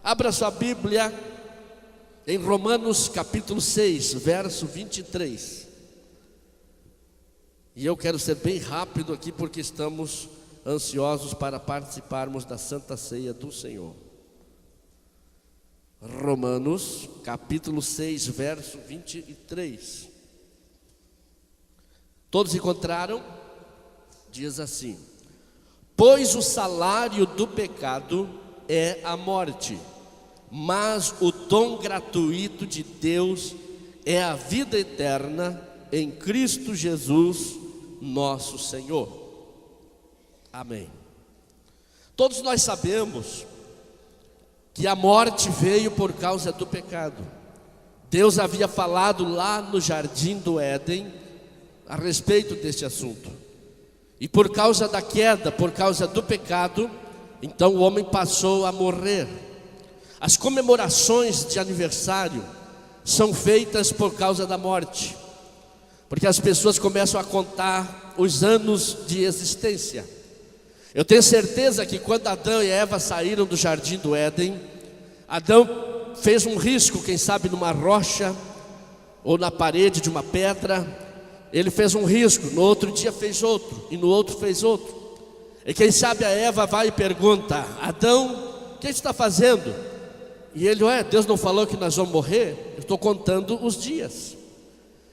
Abra sua Bíblia em Romanos capítulo 6, verso 23. E eu quero ser bem rápido aqui porque estamos ansiosos para participarmos da Santa Ceia do Senhor. Romanos capítulo 6, verso 23. Todos encontraram? Diz assim: pois o salário do pecado é a morte, mas o dom gratuito de Deus é a vida eterna em Cristo Jesus, nosso Senhor. Amém. Todos nós sabemos que a morte veio por causa do pecado. Deus havia falado lá no jardim do Éden a respeito deste assunto. E por causa da queda, por causa do pecado, então o homem passou a morrer. As comemorações de aniversário são feitas por causa da morte, porque as pessoas começam a contar os anos de existência. Eu tenho certeza que quando Adão e Eva saíram do jardim do Éden, Adão fez um risco, quem sabe numa rocha ou na parede de uma pedra. Ele fez um risco, no outro dia fez outro, e no outro fez outro. E quem sabe a Eva vai e pergunta: Adão, o que você está fazendo? E ele: Deus não falou que nós vamos morrer? Eu estou contando os dias.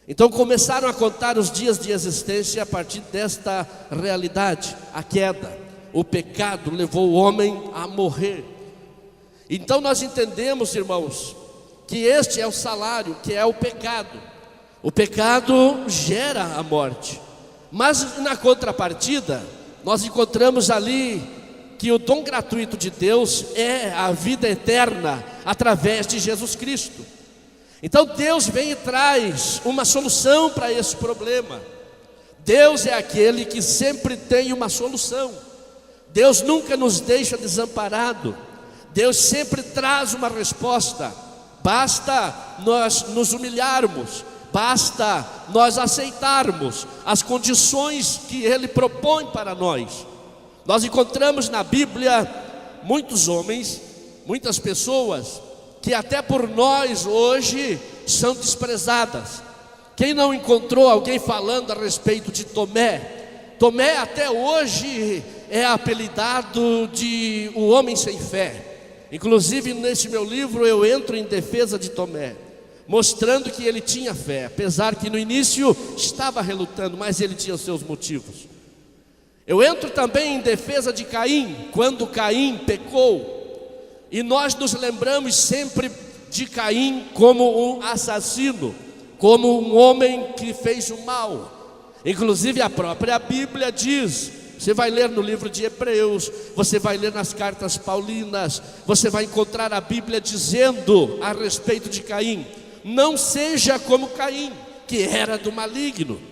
Então começaram a contar os dias de existência a partir desta realidade. A queda, o pecado levou o homem a morrer. Então nós entendemos, irmãos, que este é o salário, que é o pecado. O pecado gera a morte. Mas na contrapartida, nós encontramos ali que o dom gratuito de Deus é a vida eterna através de Jesus Cristo. Então Deus vem e traz uma solução para esse problema. Deus é aquele que sempre tem uma solução. Deus nunca nos deixa desamparado. Deus sempre traz uma resposta. Basta nós nos humilharmos, basta nós aceitarmos as condições que Ele propõe para nós. Nós encontramos na Bíblia muitos homens, muitas pessoas que até por nós hoje são desprezadas. Quem não encontrou alguém falando a respeito de Tomé? Tomé até hoje é apelidado de o homem sem fé. Inclusive nesse meu livro eu entro em defesa de Tomé, mostrando que ele tinha fé, apesar que no início estava relutando, mas ele tinha os seus motivos. Eu entro também em defesa de Caim, quando Caim pecou. E nós nos lembramos sempre de Caim como um assassino, como um homem que fez o mal. Inclusive a própria Bíblia diz, você vai ler no livro de Hebreus, você vai ler nas cartas paulinas, você vai encontrar a Bíblia dizendo a respeito de Caim: não seja como Caim, que era do maligno.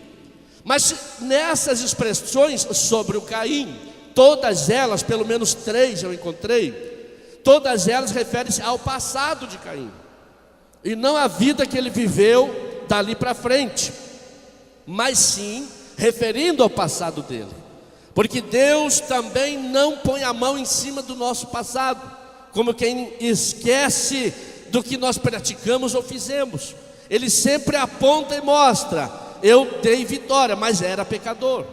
Mas nessas expressões sobre o Caim, todas elas, pelo menos 3 eu encontrei, todas elas referem-se ao passado de Caim, e não à vida que ele viveu dali para frente, mas sim referindo ao passado dele. Porque Deus também não põe a mão em cima do nosso passado, como quem esquece do que nós praticamos ou fizemos. Ele sempre aponta e mostra: eu dei vitória, mas era pecador.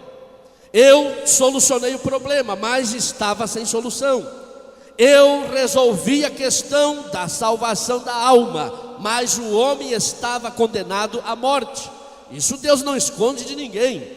Eu solucionei o problema, mas estava sem solução. Eu resolvi a questão da salvação da alma, mas o homem estava condenado à morte. Isso Deus não esconde de ninguém.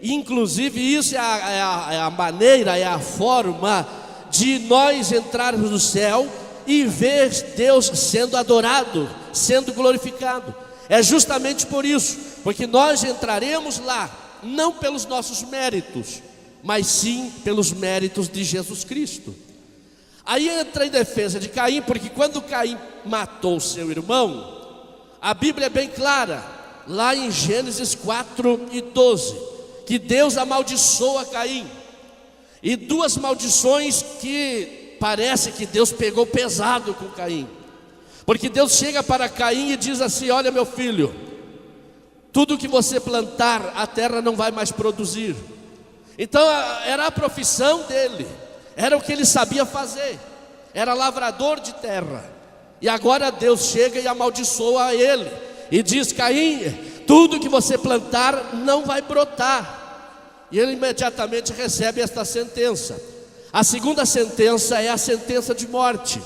Inclusive isso é a maneira, é a forma de nós entrarmos no céu e ver Deus sendo adorado, sendo glorificado. É justamente por isso, porque nós entraremos lá, não pelos nossos méritos, mas sim pelos méritos de Jesus Cristo. Aí entra em defesa de Caim, porque quando Caim matou seu irmão, a Bíblia é bem clara, lá em Gênesis 4:12, que Deus amaldiçoa Caim. E 2 maldições que parece que Deus pegou pesado com Caim. Porque Deus chega para Caim e diz assim: olha, meu filho, tudo que você plantar, a terra não vai mais produzir. Então era a profissão dele, era o que ele sabia fazer. era lavrador de terra. E agora Deus chega e amaldiçoa ele e diz: Caim, tudo que você plantar não vai brotar. E ele imediatamente recebe esta sentença. A segunda sentença é a sentença de morte,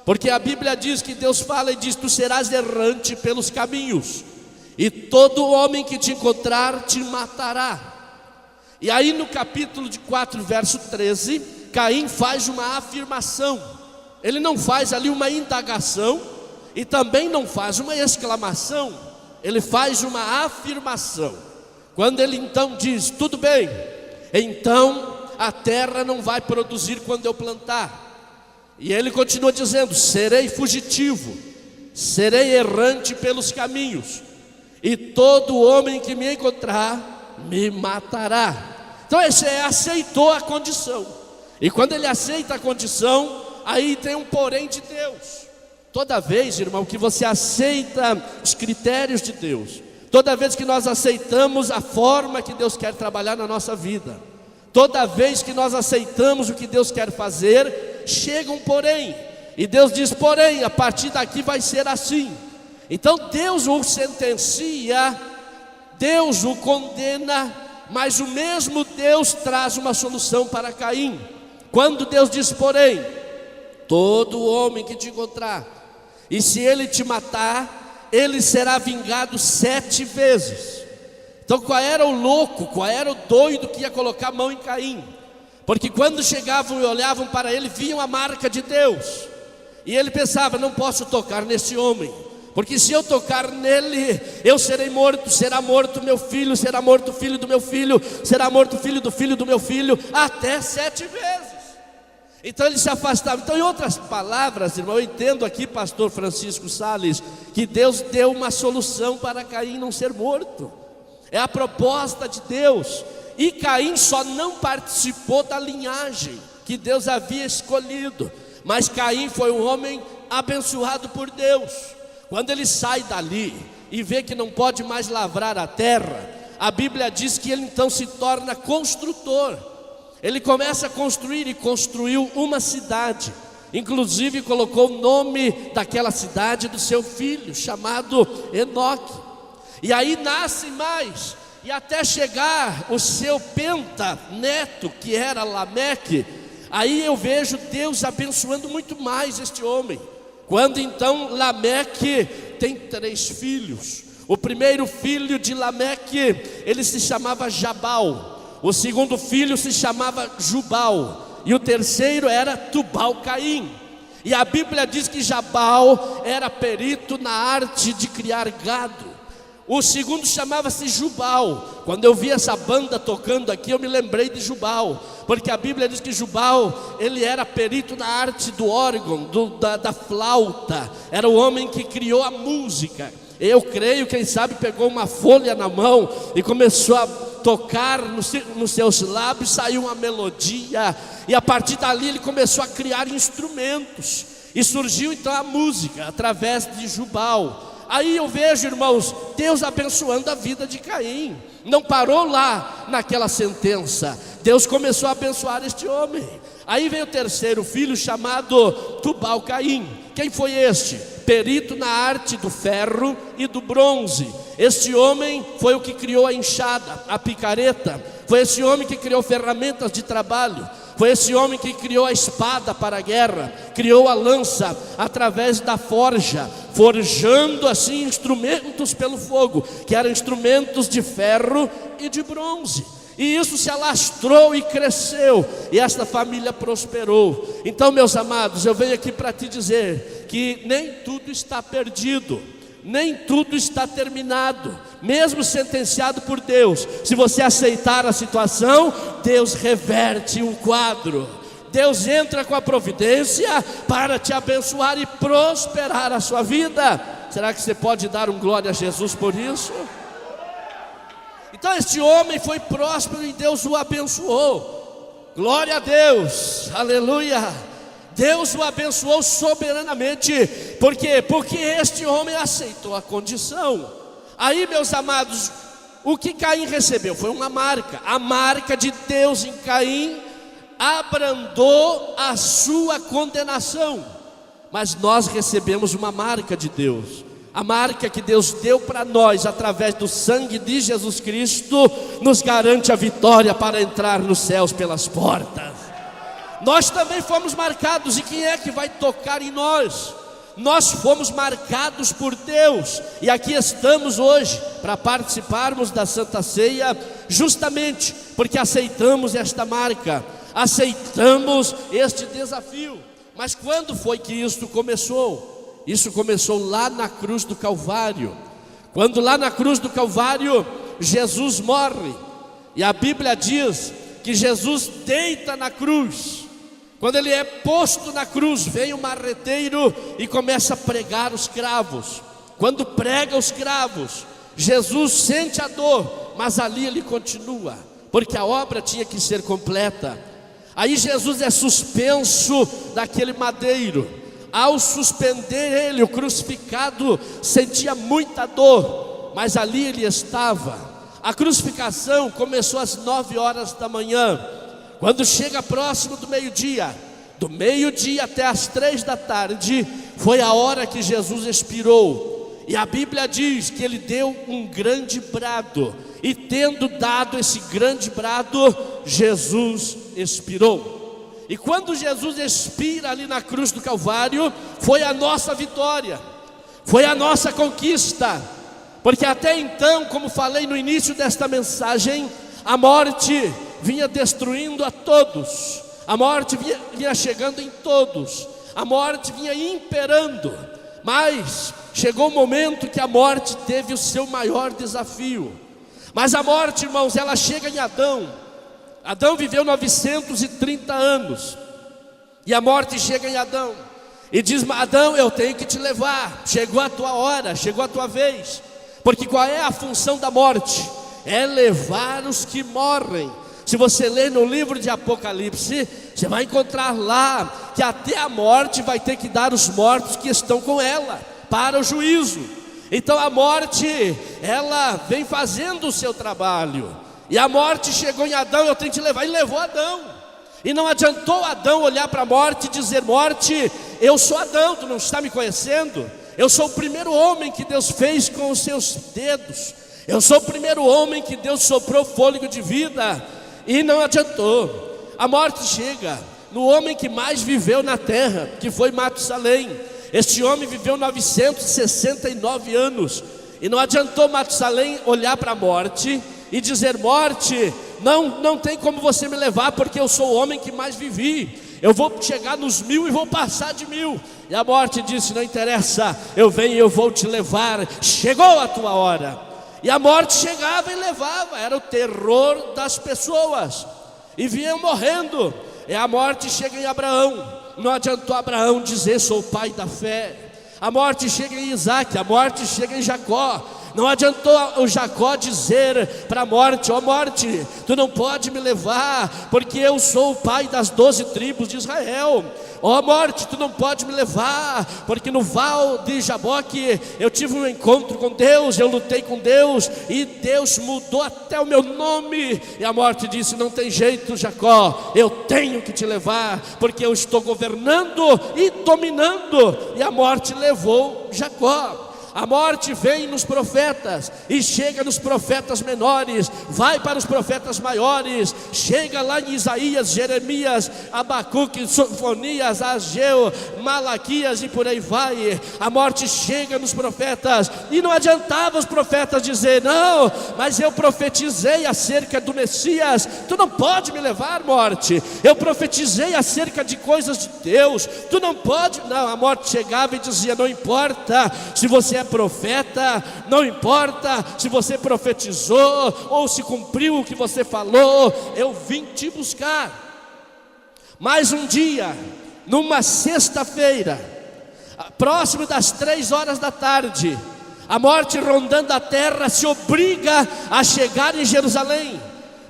porque a Bíblia diz que Deus fala e diz: tu serás errante pelos caminhos, e todo homem que te encontrar te matará. E aí no capítulo 4, verso 13, Caim faz uma afirmação. Ele não faz ali uma indagação e também não faz uma exclamação. Ele faz uma afirmação. Quando ele então diz: tudo bem, então a terra não vai produzir quando eu plantar. E ele continua dizendo: serei fugitivo, serei errante pelos caminhos, e todo homem que me encontrar me matará. Então esse aceitou a condição. E quando ele aceita a condição, aí tem um porém de Deus. Toda vez, irmão, que você aceita os critérios de Deus, toda vez que nós aceitamos a forma que Deus quer trabalhar na nossa vida, toda vez que nós aceitamos o que Deus quer fazer, chega um porém. E Deus diz: porém, a partir daqui vai ser assim. Então Deus o sentencia, Deus o condena, mas o mesmo Deus traz uma solução para Caim. Quando Deus diz: porém, todo homem que te encontrar, e se ele te matar, ele será vingado 7 vezes. Então qual era o louco, qual era o doido que ia colocar a mão em Caim? Porque quando chegavam e olhavam para ele, viam a marca de Deus. E ele pensava: não posso tocar nesse homem, porque se eu tocar nele, eu serei morto. Será morto meu filho, será morto o filho do meu filho, será morto o filho do meu filho, até 7 vezes. Então ele se afastava. Então, em outras palavras, irmão, eu entendo aqui, pastor Francisco Salles, que Deus deu uma solução para Caim não ser morto. É a proposta de Deus. E Caim só não participou da linhagem que Deus havia escolhido, mas Caim foi um homem abençoado por Deus. Quando ele sai dali e vê que não pode mais lavrar a terra, a Bíblia diz que ele então se torna construtor. Ele começa a construir e construiu uma cidade. Inclusive colocou o nome daquela cidade do seu filho, chamado Enoque. E aí nasce mais, e até chegar o seu neto, que era Lameque. Aí eu vejo Deus abençoando muito mais este homem. Quando então Lameque tem 3 filhos. O primeiro filho de Lameque, ele se chamava Jabal. O segundo filho se chamava Jubal, e o terceiro era Tubal-Caim. E a Bíblia diz que Jabal era perito na arte de criar gado. O segundo chamava-se Jubal. Quando eu vi essa banda tocando aqui, eu me lembrei de Jubal, porque a Bíblia diz que Jubal, ele era perito na arte do órgão, da flauta. Era o homem que criou a música. Eu creio, quem sabe pegou uma folha na mão e começou a tocar nos seus lábios, saiu uma melodia, e a partir dali ele começou a criar instrumentos, e surgiu então a música através de Jubal. Aí eu vejo, irmãos, Deus abençoando a vida de Caim. Não parou lá naquela sentença, Deus começou a abençoar este homem. Aí veio o terceiro filho, chamado Tubal-Caim. Quem foi este? Perito na arte do ferro e do bronze. Este homem foi o que criou a enxada, a picareta. Foi esse homem que criou ferramentas de trabalho. Foi esse homem que criou a espada para a guerra, criou a lança através da forja, forjando assim instrumentos pelo fogo, que eram instrumentos de ferro e de bronze. E isso se alastrou e cresceu, e esta família prosperou. Então, meus amados, eu venho aqui para te dizer que nem tudo está perdido, nem tudo está terminado. Mesmo sentenciado por Deus, se você aceitar a situação, Deus reverte o quadro. Deus entra com a providência para te abençoar e prosperar a sua vida. Será que você pode dar um glória a Jesus por isso? Então este homem foi próspero e Deus o abençoou. Glória a Deus, aleluia. Deus o abençoou soberanamente. Por quê? Porque este homem aceitou a condição. Aí, meus amados, o que Caim recebeu foi uma marca. A marca de Deus em Caim abrandou a sua condenação, mas nós recebemos uma marca de Deus. A marca que Deus deu para nós através do sangue de Jesus Cristo nos garante a vitória para entrar nos céus pelas portas. Nós também fomos marcados, e quem é que vai tocar em nós? Nós fomos marcados por Deus, e aqui estamos hoje para participarmos da Santa Ceia, justamente porque aceitamos esta marca, aceitamos este desafio. Mas quando foi que isso começou? Isso começou lá na cruz do Calvário, quando lá na cruz do Calvário Jesus morre, e a Bíblia diz que Jesus deita na cruz. Quando ele é posto na cruz, vem o marreteiro e começa a pregar os cravos. Quando prega os cravos, Jesus sente a dor, mas ali ele continua, porque a obra tinha que ser completa. Aí Jesus é suspenso daquele madeiro. Ao suspender ele, o crucificado sentia muita dor, mas ali ele estava. A crucificação começou às 9 horas da manhã. Quando chega próximo do meio-dia até às 3 da tarde, foi a hora que Jesus expirou. E a Bíblia diz que ele deu um grande brado, e tendo dado esse grande brado, Jesus expirou. E quando Jesus expira ali na cruz do Calvário, foi a nossa vitória, foi a nossa conquista. Porque até então, como falei no início desta mensagem, a morte vinha destruindo a todos, a morte vinha chegando em todos, a morte vinha imperando. Mas chegou o momento que a morte teve o seu maior desafio. Mas a morte, irmãos, ela chega em Adão. Adão viveu 930 anos, e a morte chega em Adão e diz: Adão, eu tenho que te levar, chegou a tua hora, chegou a tua vez. Porque qual é a função da morte? É levar os que morrem. Se você ler no livro de Apocalipse, você vai encontrar lá que até a morte vai ter que dar os mortos que estão com ela para o juízo. Então a morte, ela vem fazendo o seu trabalho. E a morte chegou em Adão: eu tenho que te levar, e levou Adão. E não adiantou Adão olhar para a morte e dizer: morte, eu sou Adão, tu não está me conhecendo? Eu sou o primeiro homem que Deus fez com os seus dedos, eu sou o primeiro homem que Deus soprou fôlego de vida. E não adiantou. A morte chega no homem que mais viveu na terra, que foi Matusalém. Este homem viveu 969 anos. E não adiantou Matusalém olhar para a morte e dizer: morte, não tem como você me levar, porque eu sou o homem que mais vivi. Eu vou chegar nos 1000 e vou passar de 1000. E a morte disse: não interessa, eu venho e eu vou te levar, chegou a tua hora. E a morte chegava e levava, era o terror das pessoas, e vinham morrendo. E a morte chega em Abraão. Não adiantou Abraão dizer: sou o pai da fé. A morte chega em Isaac, a morte chega em Jacó. Não adiantou o Jacó dizer para a morte: ó morte, tu não pode me levar, porque eu sou o pai das 12 tribos de Israel. Ó morte, tu não pode me levar, porque no val de Jaboque eu tive um encontro com Deus, eu lutei com Deus, e Deus mudou até o meu nome. E a morte disse: não tem jeito, Jacó, eu tenho que te levar, porque eu estou governando e dominando. E a morte levou Jacó. A morte vem nos profetas e chega nos profetas menores, vai para os profetas maiores, chega lá em Isaías, Jeremias, Abacuque, Sofonias, Ageu, Malaquias e por aí vai. A morte chega nos profetas, e não adiantava os profetas dizer: não, mas eu profetizei acerca do Messias, tu não pode me levar, morte. Eu profetizei acerca de coisas de Deus, tu não pode. Não, a morte chegava e dizia: não importa se você é profeta, não importa se você profetizou ou se cumpriu o que você falou, eu vim te buscar. Mais um dia, numa sexta-feira, próximo das 3 horas da tarde, a morte rondando a terra se obriga a chegar em Jerusalém,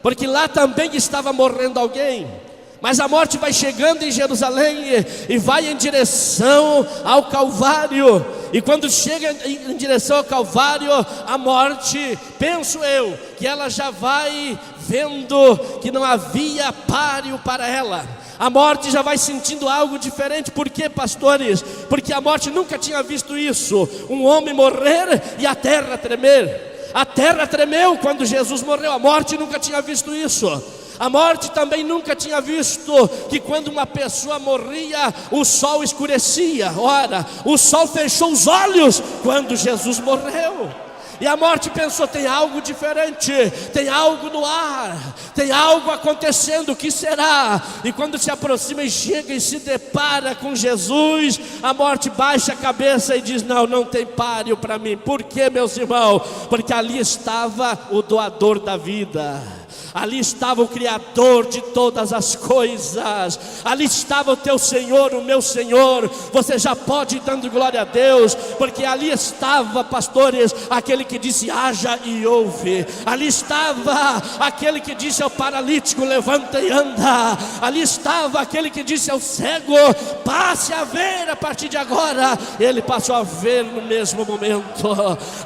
porque lá também estava morrendo alguém. Mas a morte vai chegando em Jerusalém e vai em direção ao Calvário. E quando chega em direção ao Calvário, a morte, penso eu, que ela já vai vendo que não havia páreo para ela. A morte já vai sentindo algo diferente. Por quê, pastores? Porque a morte nunca tinha visto isso, um homem morrer e a terra tremer. A terra tremeu quando Jesus morreu. A morte nunca tinha visto isso. A morte também nunca tinha visto que quando uma pessoa morria, o sol escurecia. Ora, o sol fechou os olhos quando Jesus morreu. E a morte pensou: tem algo diferente, tem algo no ar, tem algo acontecendo, o que será? E quando se aproxima e chega e se depara com Jesus, a morte baixa a cabeça e diz: não tem páreo para mim. Por quê, meus irmãos? Porque ali estava o doador da vida. Ali estava o Criador de todas as coisas. Ali estava o teu Senhor, o meu Senhor. Você já pode ir dando glória a Deus, porque ali estava, pastores, aquele que disse: haja e ouve. Ali estava aquele que disse ao paralítico: levanta e anda. Ali estava aquele que disse ao cego: passe a ver a partir de agora. Ele passou a ver no mesmo momento.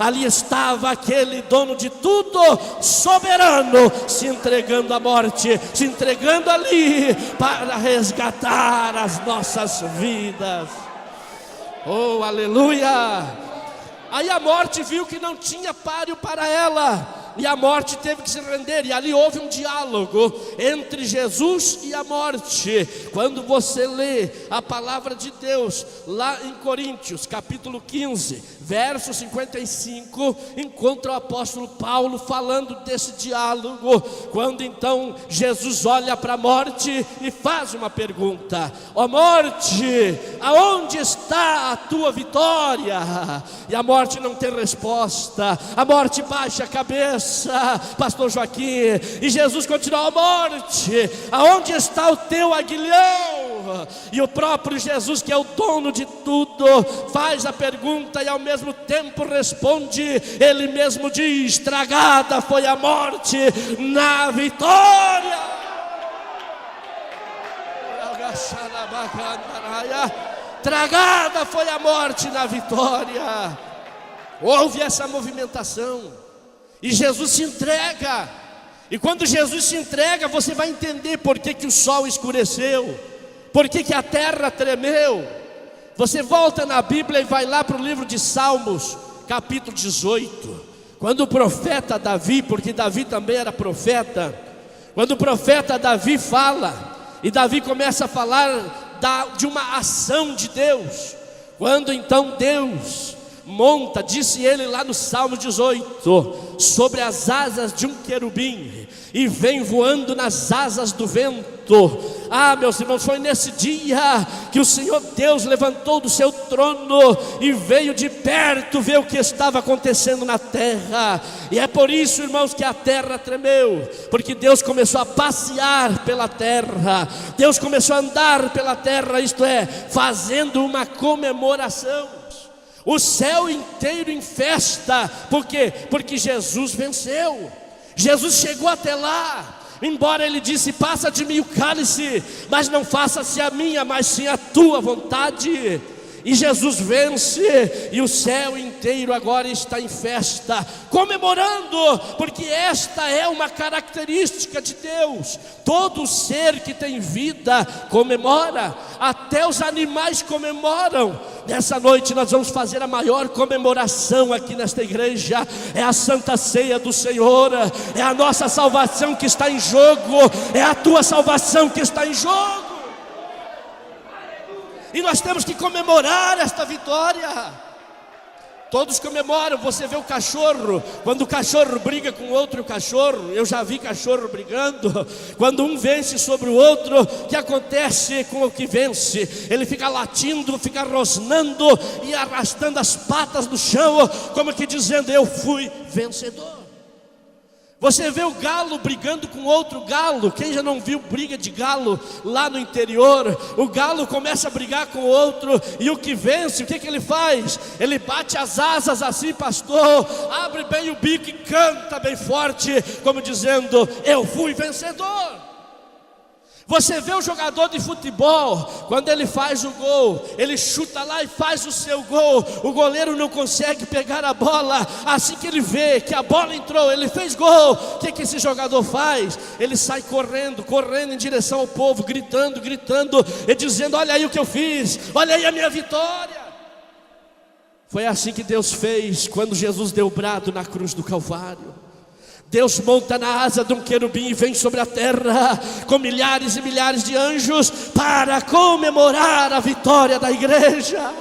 Ali estava aquele dono de tudo, soberano, se entregando à morte, se entregando ali para resgatar as nossas vidas. Oh, aleluia! Aí a morte viu que não tinha páreo para ela, e a morte teve que se render. E ali houve um diálogo entre Jesus e a morte. Quando você lê a palavra de Deus lá em Coríntios, capítulo 15, verso 55, encontra o apóstolo Paulo falando desse diálogo. Quando então Jesus olha para a morte e faz uma pergunta: ó morte, aonde está a tua vitória? E a morte não tem resposta. A morte baixa a cabeça, pastor Joaquim, e Jesus continua: ó morte, aonde está o teu aguilhão? E o próprio Jesus, que é o dono de tudo, faz a pergunta e ao mesmo tempo responde. Ele mesmo diz: tragada foi a morte na vitória. Tragada foi a morte na vitória. Houve essa movimentação e Jesus se entrega. E quando Jesus se entrega, você vai entender por que o sol escureceu, por que a terra tremeu. Você volta na Bíblia e vai lá para o livro de Salmos, capítulo 18. Quando o profeta Davi, porque Davi também era profeta, quando o profeta Davi fala, e Davi começa a falar de uma ação de Deus. Quando então Deus monta, disse ele lá no Salmo 18, sobre as asas de um querubim, e vem voando nas asas do vento. Ah, meus irmãos, foi nesse dia que o Senhor Deus levantou do seu trono e veio de perto ver o que estava acontecendo na terra. E é por isso, irmãos, que a terra tremeu, porque Deus começou a passear pela terra. Deus começou a andar pela terra, isto é, fazendo uma comemoração. O céu inteiro em festa. Por quê? Porque Jesus venceu. Jesus chegou até lá. Embora ele disse: passa de mim o cálice, mas não faça-se a minha, mas sim a tua vontade. E Jesus vence, e o céu inteiro agora está em festa, comemorando, porque esta é uma característica de Deus. Todo ser que tem vida comemora, até os animais comemoram. Nessa noite nós vamos fazer a maior comemoração aqui nesta igreja. É a Santa Ceia do Senhor, é a nossa salvação que está em jogo, é a tua salvação que está em jogo. E nós temos que comemorar esta vitória. Todos comemoram. Você vê o cachorro, quando o cachorro briga com outro cachorro, eu já vi cachorro brigando, quando um vence sobre o outro, o que acontece com o que vence? Ele fica latindo, fica rosnando e arrastando as patas no chão, como que dizendo: eu fui vencedor. Você vê o galo brigando com outro galo. Quem já não viu briga de galo lá no interior? O galo começa a brigar com o outro, e o que vence, o que ele faz? Ele bate as asas assim, pastor, abre bem o bico e canta bem forte, como dizendo: eu fui vencedor. Você vê o jogador de futebol, quando ele faz o gol, ele chuta lá e faz o seu gol, o goleiro não consegue pegar a bola. Assim que ele vê que a bola entrou, ele fez gol, o que esse jogador faz? Ele sai correndo em direção ao povo, gritando e dizendo: olha aí o que eu fiz, olha aí a minha vitória. Foi assim que Deus fez quando Jesus deu o brado na cruz do Calvário. Deus monta na asa de um querubim e vem sobre a terra com milhares e milhares de anjos para comemorar a vitória da igreja.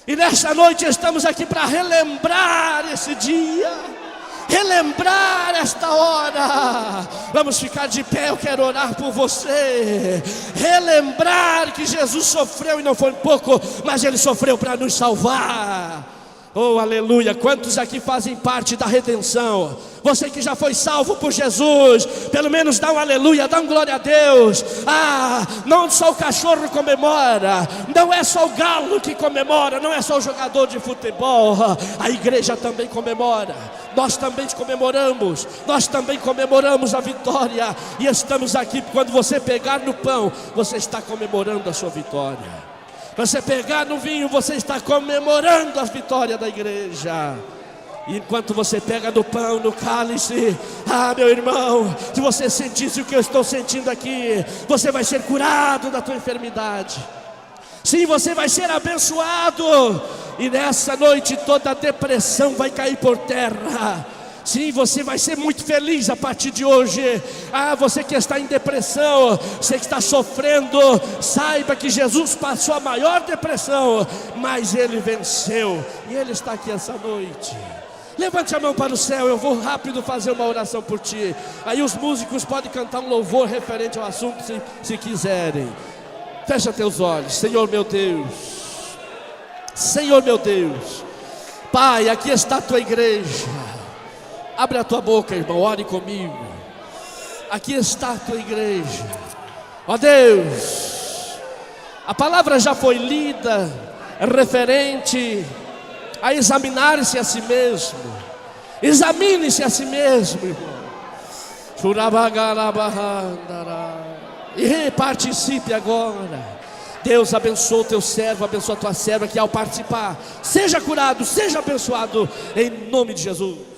E nesta noite estamos aqui para relembrar esse dia, relembrar esta hora. Vamos ficar de pé, eu quero orar por você. Relembrar que Jesus sofreu e não foi pouco, mas Ele sofreu para nos salvar. Oh, aleluia, quantos aqui fazem parte da redenção? Você que já foi salvo por Jesus, pelo menos dá um aleluia, dá um glória a Deus. Não só o cachorro comemora, não é só o galo que comemora, não é só o jogador de futebol, a igreja também comemora. Nós também comemoramos a vitória. E estamos aqui, quando você pegar no pão, você está comemorando a sua vitória. Você pegar no vinho, você está comemorando a vitória da igreja. E enquanto você pega no pão, no cálice, meu irmão, se você sentisse o que eu estou sentindo aqui, você vai ser curado da tua enfermidade. Sim, você vai ser abençoado. E nessa noite toda a depressão vai cair por terra. Sim, você vai ser muito feliz a partir de hoje. Você que está em depressão, você que está sofrendo, saiba que Jesus passou a maior depressão, mas Ele venceu, e Ele está aqui essa noite. Levante a mão para o céu, eu vou rápido fazer uma oração por ti. Aí os músicos podem cantar um louvor referente ao assunto, se quiserem. Fecha teus olhos. Senhor meu Deus, Senhor meu Deus, Pai, aqui está a tua igreja. Abre a tua boca, irmão, ore comigo. Aqui está a tua igreja. Ó Deus, a palavra já foi lida referente a examinar-se a si mesmo. Examine-se a si mesmo, irmão. E participe agora. Deus abençoa o teu servo, abençoa a tua serva, que ao participar seja curado, seja abençoado, em nome de Jesus.